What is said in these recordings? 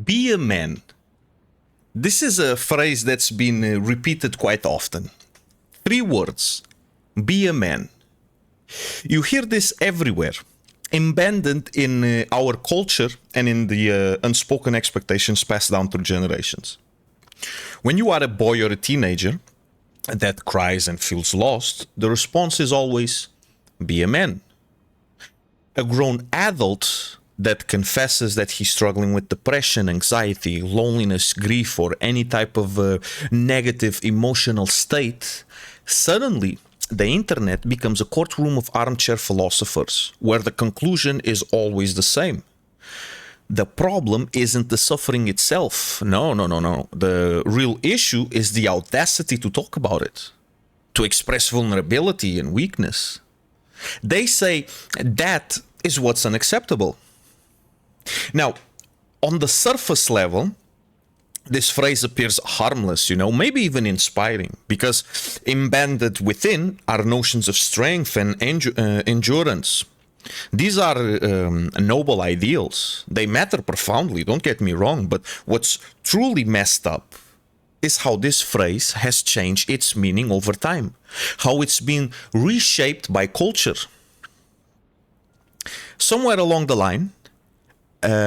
Be a man. This is a phrase that's been repeated quite often. 3 words. Be a man. You hear this everywhere, embedded in our culture and in the unspoken expectations passed down through generations. When you are a boy or a teenager that cries and feels lost, the response is always, be a man. A grown adult that confesses that he's struggling with depression, anxiety, loneliness, grief, or any type of negative emotional state, suddenly the internet becomes a courtroom of armchair philosophers, where the conclusion is always the same. The problem isn't the suffering itself. No. The real issue is the audacity to talk about it, to express vulnerability and weakness. They say that is what's unacceptable. Now, on the surface level, this phrase appears harmless, maybe even inspiring, because embedded within are notions of strength and endurance. These are noble ideals. They matter profoundly, don't get me wrong, but what's truly messed up is how this phrase has changed its meaning over time, how it's been reshaped by culture. Somewhere along the line,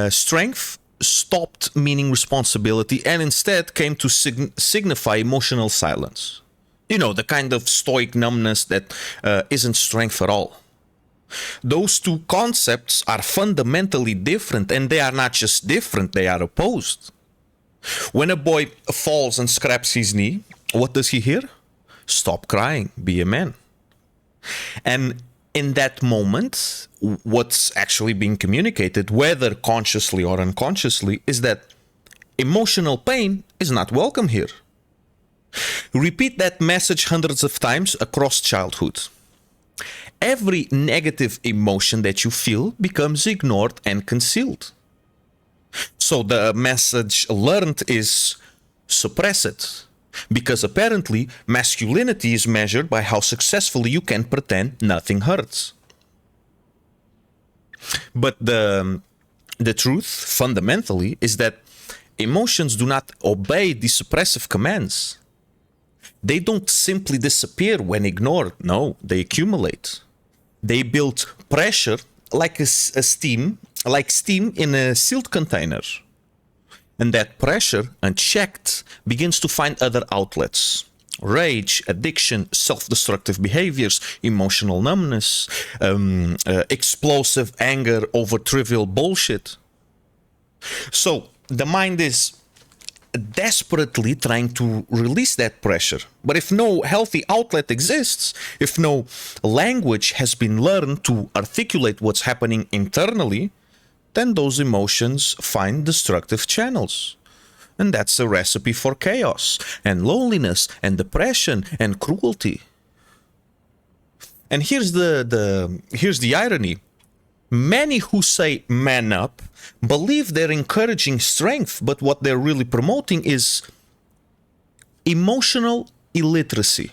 strength stopped meaning responsibility and instead came to signify emotional silence. The kind of stoic numbness that isn't strength at all. Those two concepts are fundamentally different, and they are not just different, they are opposed. When a boy falls and scrapes his knee, what does he hear? Stop crying, be a man. And in that moment, what's actually being communicated, whether consciously or unconsciously, is that emotional pain is not welcome here. Repeat that message hundreds of times across childhood. Every negative emotion that you feel becomes ignored and concealed. So the message learned is suppress it. Because apparently, masculinity is measured by how successfully you can pretend nothing hurts. But the truth, fundamentally, is that emotions do not obey the suppressive commands. They don't simply disappear when ignored. No, they accumulate. They build pressure like steam in a sealed container. And that pressure, unchecked, begins to find other outlets. Rage, addiction, self-destructive behaviors, emotional numbness, explosive anger over trivial bullshit. So the mind is desperately trying to release that pressure. But if no healthy outlet exists, if no language has been learned to articulate what's happening internally, then those emotions find destructive channels. And that's a recipe for chaos and loneliness and depression and cruelty. And here's the irony. Many who say man up believe they're encouraging strength, but what they're really promoting is emotional illiteracy.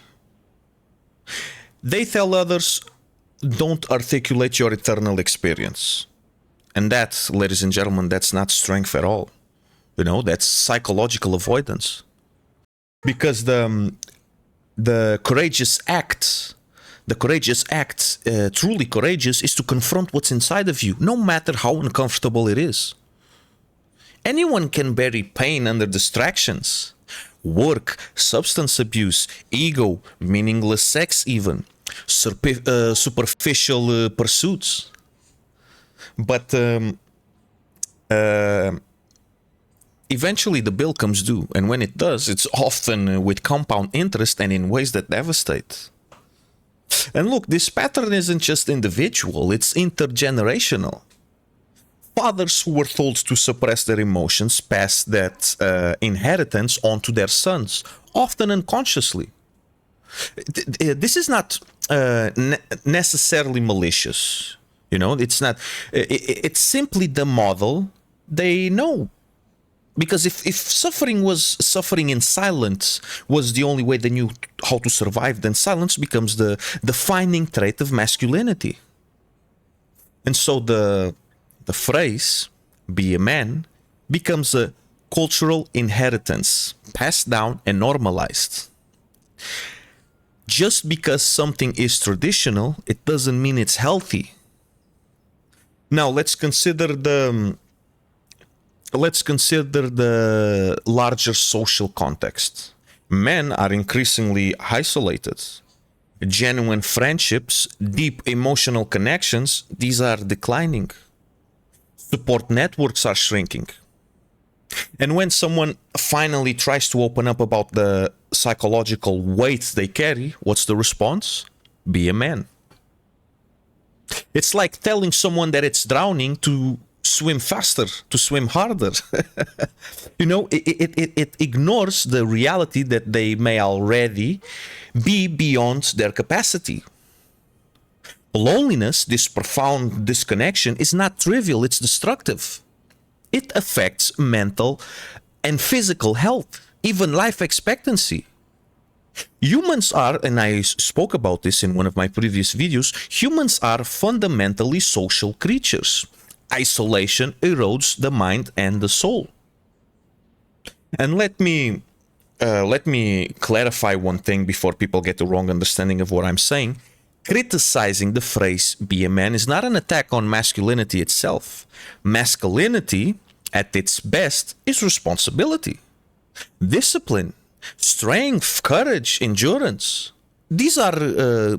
They tell others, don't articulate your eternal experience. And that, ladies and gentlemen, that's not strength at all. That's psychological avoidance. Because the courageous act, truly courageous, is to confront what's inside of you, no matter how uncomfortable it is. Anyone can bury pain under distractions. Work, substance abuse, ego, meaningless sex even, superficial pursuits. But eventually the bill comes due, and when it does, it's often with compound interest and in ways that devastate. And look, this pattern isn't just individual, it's intergenerational. Fathers who were told to suppress their emotions pass that inheritance on to their sons, often unconsciously. This is not necessarily malicious. It's not. It's simply the model they know. Because if suffering in silence was the only way they knew how to survive, then silence becomes the defining trait of masculinity. And so the phrase, be a man, becomes a cultural inheritance, passed down and normalized. Just because something is traditional, it doesn't mean it's healthy. Now let's consider the larger social context. Men are increasingly isolated. Genuine friendships, deep emotional connections, these are declining. Support networks are shrinking. And when someone finally tries to open up about the psychological weight they carry, what's the response? Be a man. It's like telling someone that it's drowning to swim faster, to swim harder. It ignores the reality that they may already be beyond their capacity. Loneliness, this profound disconnection, is not trivial, it's destructive. It affects mental and physical health, even life expectancy. Humans are, and I spoke about this in one of my previous videos, humans are fundamentally social creatures. Isolation erodes the mind and the soul. And let me clarify one thing before people get the wrong understanding of what I'm saying. Criticizing the phrase "be a man" is not an attack on masculinity itself. Masculinity, at its best, is responsibility, discipline, strength, courage, endurance. These are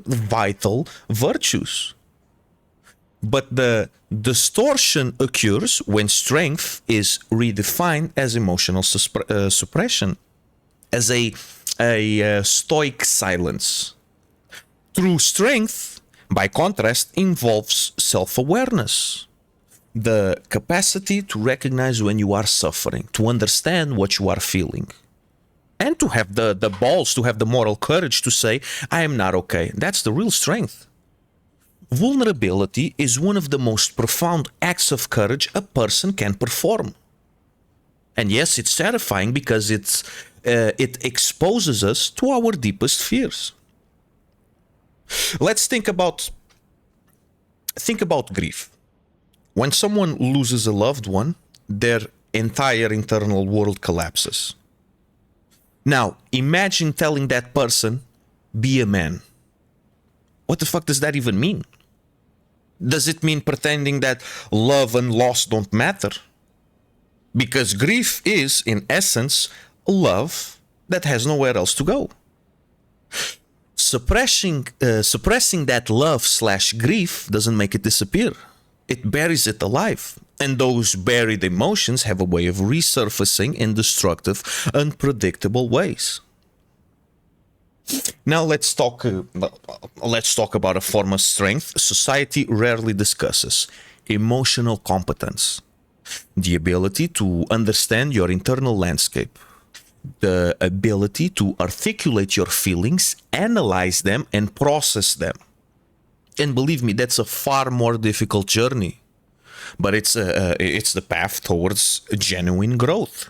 vital virtues. But the distortion occurs when strength is redefined as emotional suppression, as a stoic silence. True strength, by contrast, involves self-awareness, the capacity to recognize when you are suffering, to understand what you are feeling, and to have the balls, to have the moral courage to say, I am not okay. That's the real strength. Vulnerability is one of the most profound acts of courage a person can perform. And yes, it's terrifying because it exposes us to our deepest fears. Let's think about grief. When someone loses a loved one, their entire internal world collapses. Now, imagine telling that person, be a man. What the fuck does that even mean? Does it mean pretending that love and loss don't matter? Because grief is, in essence, love that has nowhere else to go. Suppressing that love/grief doesn't make it disappear. It buries it alive. And those buried emotions have a way of resurfacing in destructive, unpredictable ways. Now let's talk about a form of strength society rarely discusses: emotional competence. The ability to understand your internal landscape. The ability to articulate your feelings, analyze them, and process them. And believe me, that's a far more difficult journey. But it's the path towards genuine growth.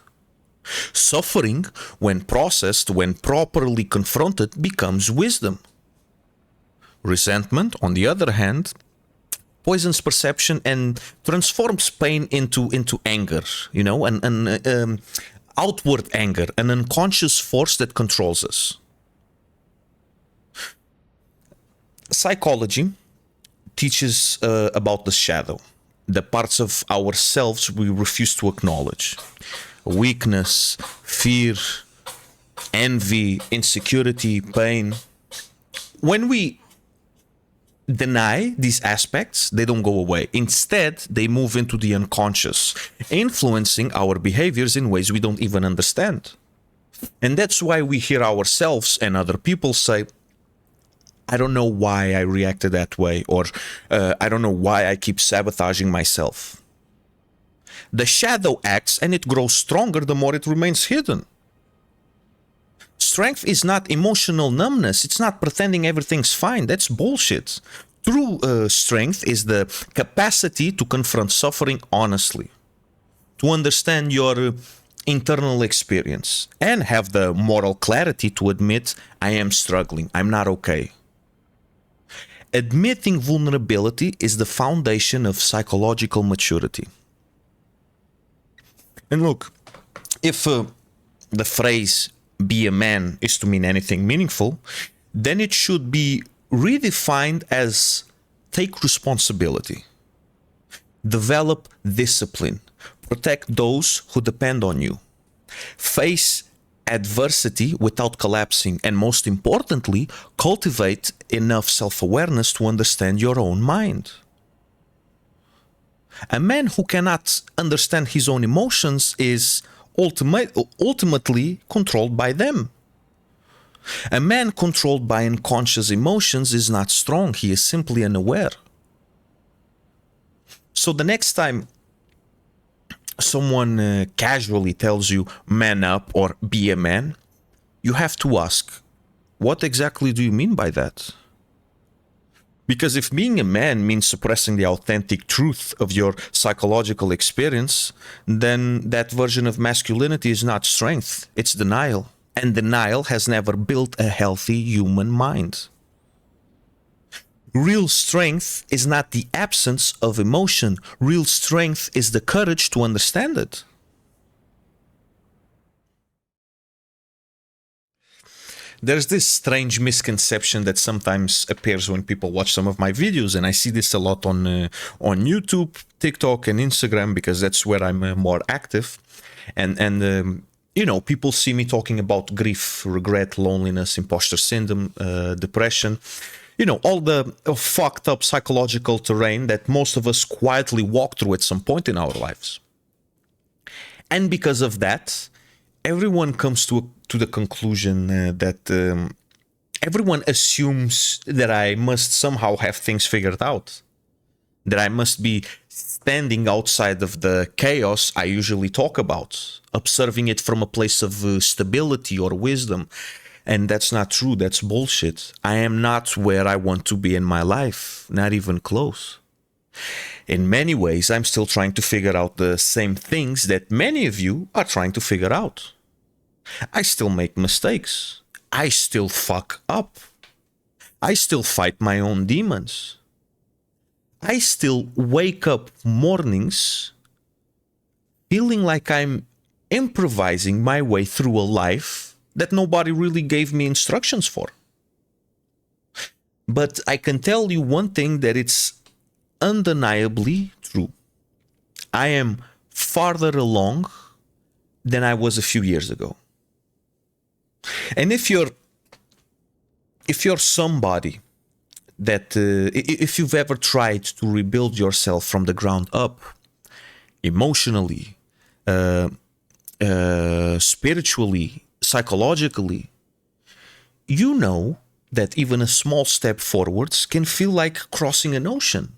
Suffering, when processed, when properly confronted, becomes wisdom. Resentment, on the other hand, poisons perception and transforms pain into anger, an outward anger, an unconscious force that controls us. Psychology teaches about the shadow, the parts of ourselves we refuse to acknowledge. Weakness, fear, envy, insecurity, pain. When we deny these aspects, they don't go away. Instead, they move into the unconscious, influencing our behaviors in ways we don't even understand. And that's why we hear ourselves and other people say, I don't know why I reacted that way, or I don't know why I keep sabotaging myself. The shadow acts and it grows stronger the more it remains hidden. Strength is not emotional numbness. It's not pretending everything's fine. That's bullshit. True strength is the capacity to confront suffering honestly, to understand your internal experience, and have the moral clarity to admit, I am struggling, I'm not okay. Admitting vulnerability is the foundation of psychological maturity. And look, if the phrase be a man is to mean anything meaningful, then it should be redefined as take responsibility, develop discipline, protect those who depend on you, face adversity without collapsing, and most importantly, cultivate enough self-awareness to understand your own mind. A man who cannot understand his own emotions is ultimately controlled by them. A man controlled by unconscious emotions is not strong, he is simply unaware. So the next time someone casually tells you man up or be a man, you have to ask, what exactly do you mean by that? Because if being a man means suppressing the authentic truth of your psychological experience, then that version of masculinity is not strength, it's denial. And denial has never built a healthy human mind. Real strength is not the absence of emotion. Real strength is the courage to understand it. There's this strange misconception that sometimes appears when people watch some of my videos, and I see this a lot on YouTube, TikTok, and Instagram, because that's where I'm more active. And you know, people see me talking about grief, regret, loneliness, imposter syndrome, depression. You know, all the fucked up psychological terrain that most of us quietly walk through at some point in our lives. And because of that, everyone comes to the conclusion that everyone assumes that I must somehow have things figured out, that I must be standing outside of the chaos I usually talk about, observing it from a place of stability or wisdom. And that's not true. That's bullshit. I am not where I want to be in my life, not even close. In many ways, I'm still trying to figure out the same things that many of you are trying to figure out. I still make mistakes. I still fuck up. I still fight my own demons. I still wake up mornings feeling like I'm improvising my way through a life that nobody really gave me instructions for. But I can tell you one thing that it's undeniably true. I am farther along than I was a few years ago. And if you're somebody that if you've ever tried to rebuild yourself from the ground up, emotionally, spiritually, psychologically, you know that even a small step forwards can feel like crossing an ocean.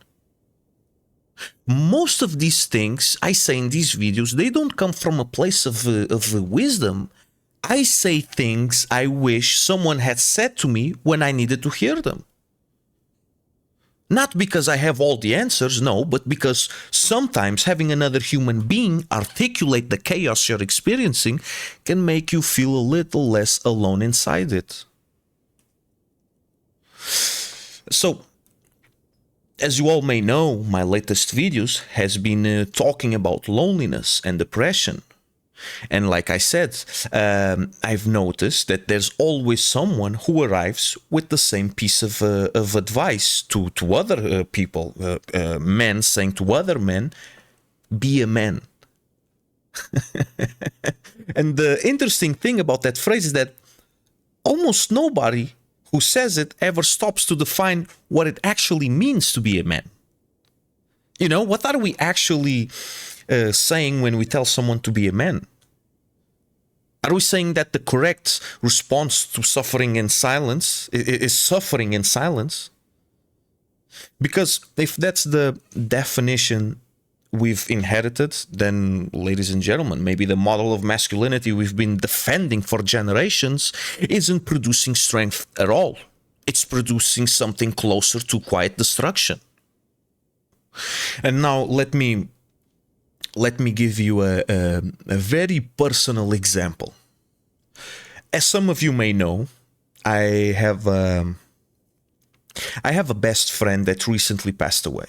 Most of these things I say in these videos, they don't come from a place of wisdom. I say things I wish someone had said to me when I needed to hear them. Not because I have all the answers, no, but because sometimes having another human being articulate the chaos you're experiencing can make you feel a little less alone inside it. So, as you all may know, my latest videos has been talking about loneliness and depression. And like I said, I've noticed that there's always someone who arrives with the same piece of advice to other people, men saying to other men, be a man. And the interesting thing about that phrase is that almost nobody who says it ever stops to define what it actually means to be a man. You know, what are we actually saying when we tell someone to be a man? Are we saying that the correct response to suffering in silence is suffering in silence? Because if that's the definition we've inherited, then, ladies and gentlemen, maybe the model of masculinity we've been defending for generations isn't producing strength at all. It's producing something closer to quiet destruction. And now let me give you a very personal example. As some of you may know, I have a best friend that recently passed away.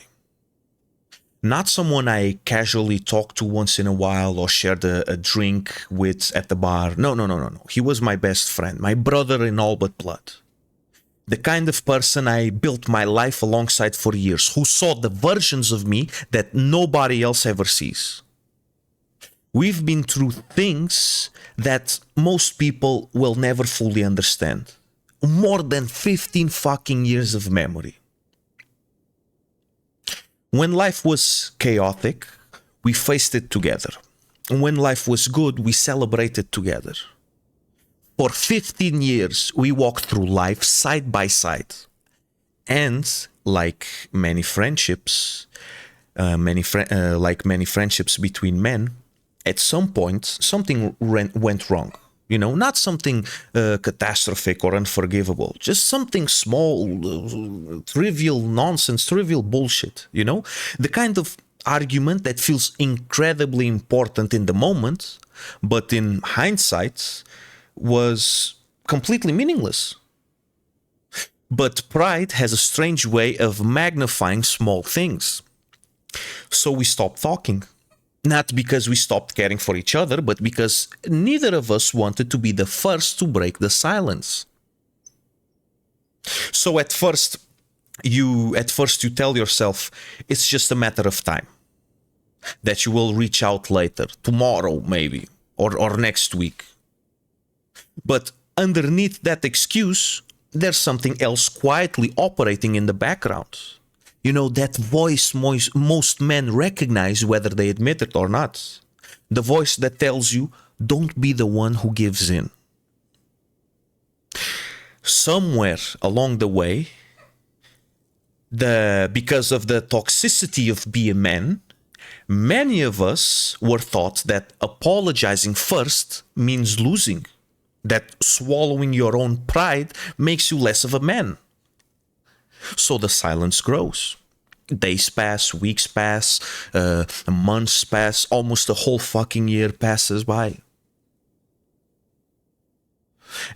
Not someone I casually talk to once in a while or shared a drink with at the bar. No, no, no, no, no. He was my best friend, my brother in all but blood. The kind of person I built my life alongside for years, who saw the versions of me that nobody else ever sees. We've been through things that most people will never fully understand. More than 15 fucking years of memory. When life was chaotic, we faced it together. And when life was good, we celebrated together. For 15 years, we walked through life side by side. And like many friendships, like many friendships between men, at some point, something went wrong. You know, not something catastrophic or unforgivable, just something small, trivial nonsense, trivial bullshit, you know? The kind of argument that feels incredibly important in the moment, but in hindsight was completely meaningless. But pride has a strange way of magnifying small things. So we stopped talking. Not because we stopped caring for each other, but because neither of us wanted to be the first to break the silence. So at first you tell yourself it's just a matter of time. That you will reach out later, tomorrow maybe, or next week. But underneath that excuse, there's something else quietly operating in the background. You know, that voice most men recognize whether they admit it or not. The voice that tells you, don't be the one who gives in. Somewhere along the way, because of the toxicity of being a man, many of us were taught that apologizing first means losing. That swallowing your own pride makes you less of a man. So the silence grows. Days pass, weeks pass, months pass, almost a whole fucking year passes by.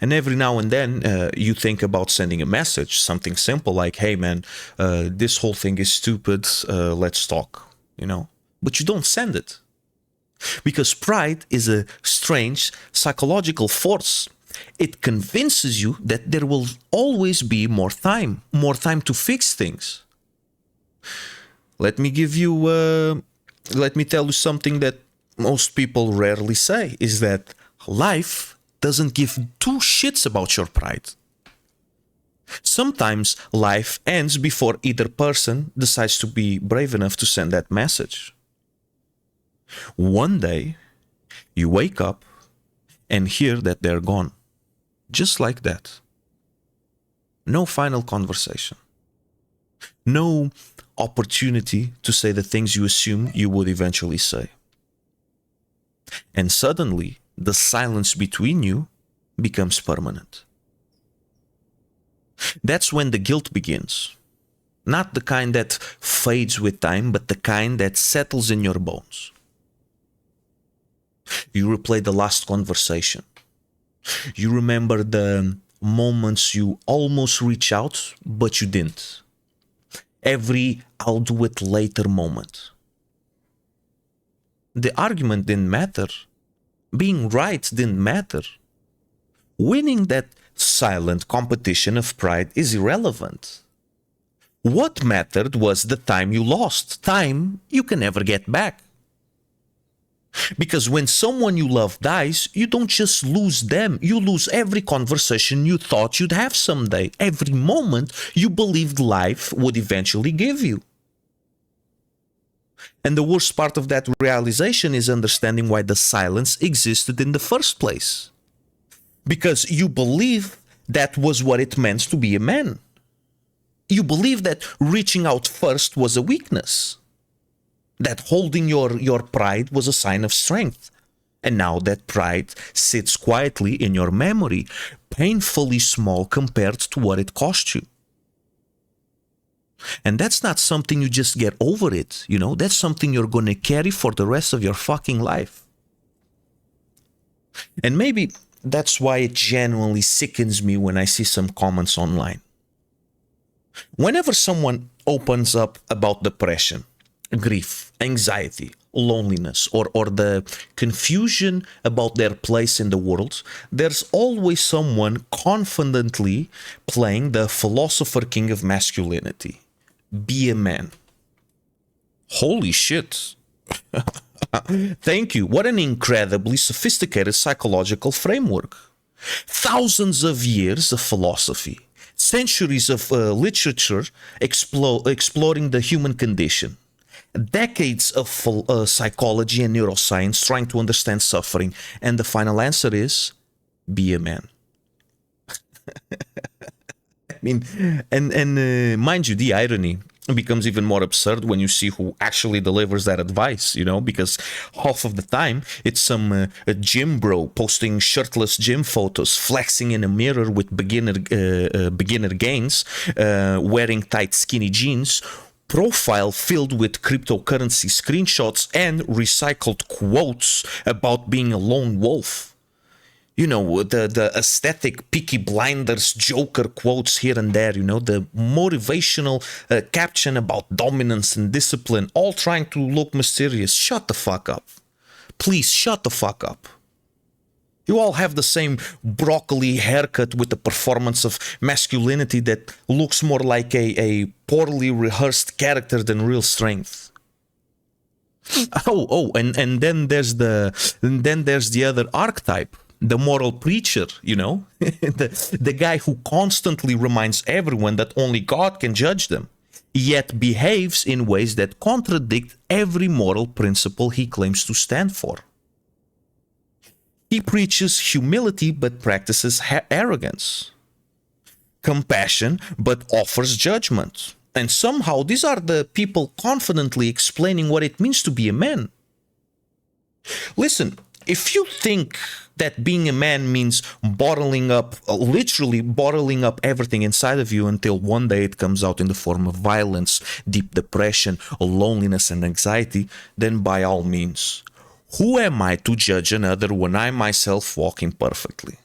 And every now and then you think about sending a message, something simple like, hey man, this whole thing is stupid, let's talk, you know. But you don't send it. Because pride is a strange psychological force. It convinces you that there will always be more time to fix things. Let me tell you something that most people rarely say, is that life doesn't give two shits about your pride. Sometimes life ends before either person decides to be brave enough to send that message. One day, you wake up and hear that they're gone. Just like that. No final conversation. No opportunity to say the things you assumed you would eventually say. And suddenly, the silence between you becomes permanent. That's when the guilt begins. Not the kind that fades with time, but the kind that settles in your bones. You replay the last conversation. You remember the moments you almost reach out, but you didn't. Every I'll do it later moment. The argument didn't matter. Being right didn't matter. Winning that silent competition of pride is irrelevant. What mattered was the time you lost, time you can never get back. Because when someone you love dies, you don't just lose them, you lose every conversation you thought you'd have someday, every moment you believed life would eventually give you. And the worst part of that realization is understanding why the silence existed in the first place. Because you believe that was what it meant to be a man. You believe that reaching out first was a weakness. That holding your pride was a sign of strength. And now that pride sits quietly in your memory, painfully small compared to what it cost you. And that's not something you just get over it, you know? That's something you're going to carry for the rest of your fucking life. And maybe that's why it genuinely sickens me when I see some comments online. Whenever someone opens up about depression, grief, anxiety, loneliness, or the confusion about their place in the world, there's always someone confidently playing the philosopher king of masculinity. Be a man. Holy shit. Thank you. What an incredibly sophisticated psychological framework. Thousands of years of philosophy, centuries of literature exploring the human condition, decades of psychology and neuroscience trying to understand suffering, and the final answer is be a man. I mean, and mind you, the irony becomes even more absurd when you see who actually delivers that advice, you know, because half of the time it's some a gym bro posting shirtless gym photos, flexing in a mirror with beginner gains, wearing tight skinny jeans, profile filled with cryptocurrency screenshots and recycled quotes about being a lone wolf. You know, the aesthetic Peaky Blinders Joker quotes here and there, you know, the motivational caption about dominance and discipline, all trying to look mysterious. Shut the fuck up. Please shut the fuck up. You all have the same broccoli haircut with the performance of masculinity that looks more like a poorly rehearsed character than real strength. And then there's the other archetype. The moral preacher, you know, the guy who constantly reminds everyone that only God can judge them, yet behaves in ways that contradict every moral principle he claims to stand for. He preaches humility but practices arrogance, compassion but offers judgment. And somehow these are the people confidently explaining what it means to be a man. Listen, if you think that being a man means literally bottling up everything inside of you until one day it comes out in the form of violence, deep depression, loneliness, and anxiety, then by all means, who am I to judge another when I myself walk imperfectly?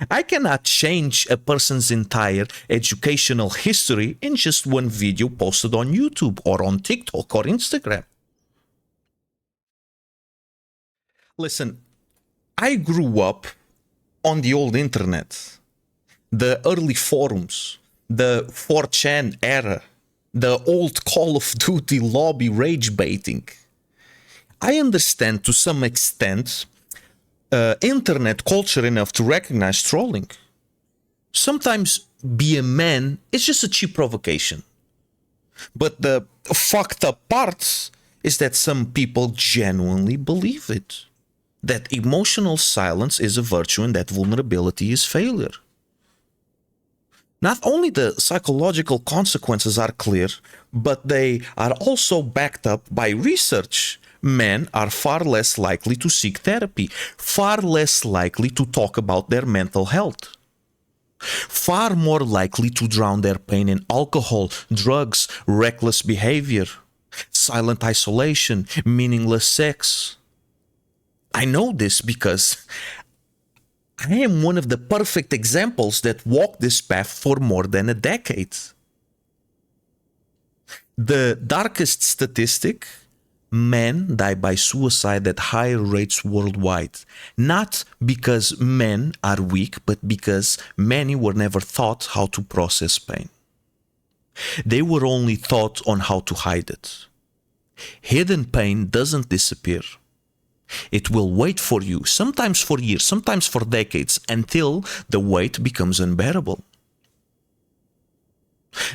I cannot change a person's entire educational history in just one video posted on YouTube or on TikTok or Instagram. Listen, I grew up on the old internet, the early forums, the 4chan era, the old Call of Duty lobby rage baiting. I understand to some extent internet culture enough to recognize trolling. Sometimes be a man is just a cheap provocation. But the fucked up part is that some people genuinely believe it. That emotional silence is a virtue and that vulnerability is failure. Not only the psychological consequences are clear, but they are also backed up by research. Men are far less likely to seek therapy, far less likely to talk about their mental health, far more likely to drown their pain in alcohol, drugs, reckless behavior, silent isolation, meaningless sex. I know this because I am one of the perfect examples that walked this path for more than a decade. The darkest statistic, men die by suicide at higher rates worldwide. Not because men are weak, but because many were never taught how to process pain. They were only taught on how to hide it. Hidden pain doesn't disappear. It will wait for you, sometimes for years, sometimes for decades, until the weight becomes unbearable.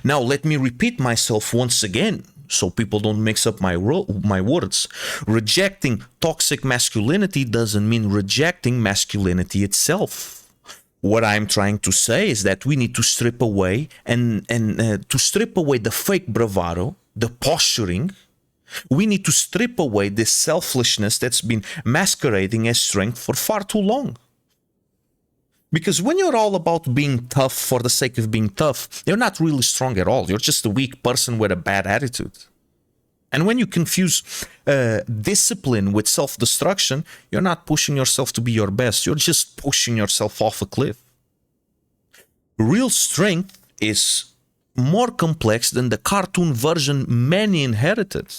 Now, let me repeat myself once again, so people don't mix up my words. Rejecting toxic masculinity doesn't mean rejecting masculinity itself. What I'm trying to say is that we need to strip away to strip away the fake bravado, the posturing. We need to strip away this selfishness that's been masquerading as strength for far too long. Because when you're all about being tough for the sake of being tough, you're not really strong at all. You're just a weak person with a bad attitude. And when you confuse discipline with self-destruction, you're not pushing yourself to be your best. You're just pushing yourself off a cliff. Real strength is more complex than the cartoon version many inherited.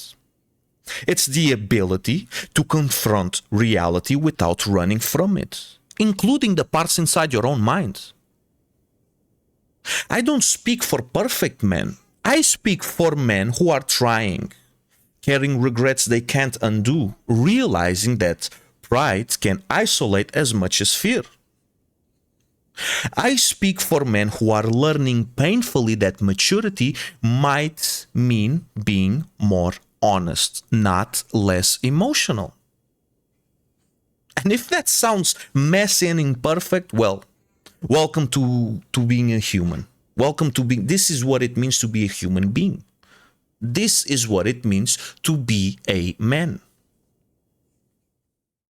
It's the ability to confront reality without running from it, including the parts inside your own mind. I don't speak for perfect men. I speak for men who are trying, carrying regrets they can't undo, realizing that pride can isolate as much as fear. I speak for men who are learning painfully that maturity might mean being more honest, not less emotional. And if that sounds messy and imperfect, well, welcome to being a human. Welcome to being, this is what it means to be a human being. This is what it means to be a man.